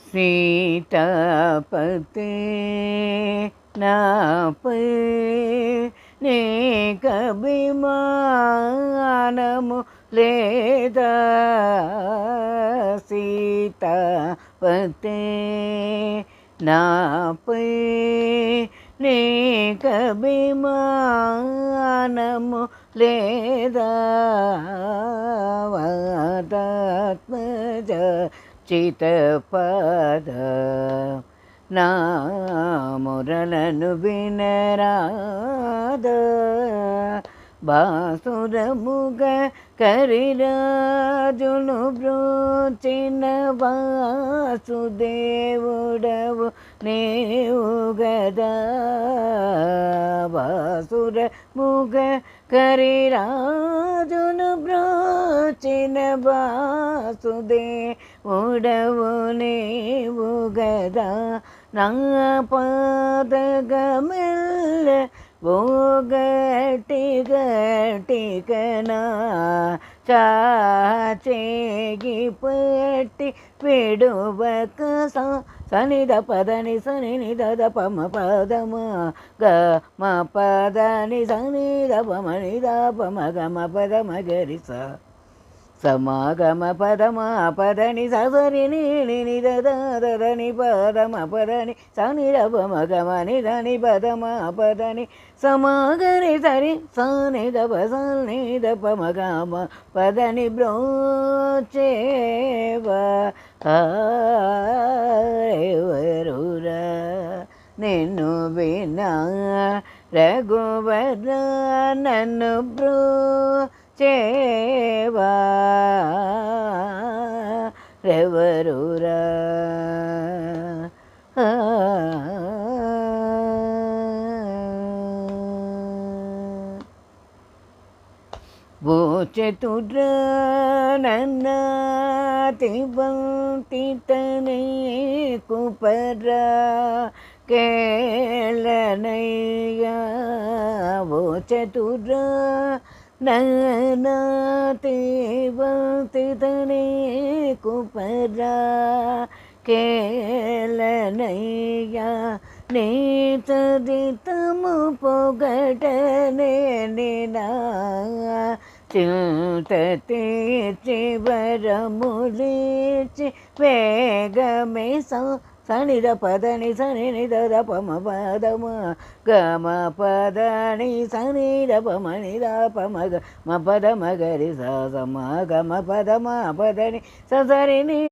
సీతాపతే నాపై నీకభిమానము లేదా సీతాపతే నాపై నీకభిమానము లేదా వాదాత్మజ చితపద నా మురళను వినరాద బాసురముగ కరిరాజును బ్రోచిన వాసుదేవుడవు నీవు గదా బాసురముగ కరిరాజును బ్రోచిన వాసుదేవుడవు నీవు గదా నా పాదగమెల్ల ఓ గటి గటికనా చాచేగి పట్టి పిడువక సనిద పదని సని నిద పమ పదమ గ మ పదని సని ద పమ నిద పమ గమ పదమ గరి సమాగమ పదమ పదని సరి ని దని పదమ పదని సని రమ గమని దని పదమ పదని సమాగరి సరి సని దప సని దప మగమ పదని బ్రోచేవా ఎవరురా నిన్ను వినా రఘువర నన్ను బ్రోచేవా ఎవరురా ఓ చతుర నన్నాతి బంతితనే కుపరా కేళనయ్యా ఓ చతుర నన్నాతి బంతితనే కుపరా కేళనయ్యా నీ చదితము పొగటనే నినా చింత తీర్చి వరములిచి వేగమే సనిద పదని సని నిద పమ పదమ గమ పదని సని పమ నిద పమ మ పదమ గరి సమ గమ పదమ పదని సరి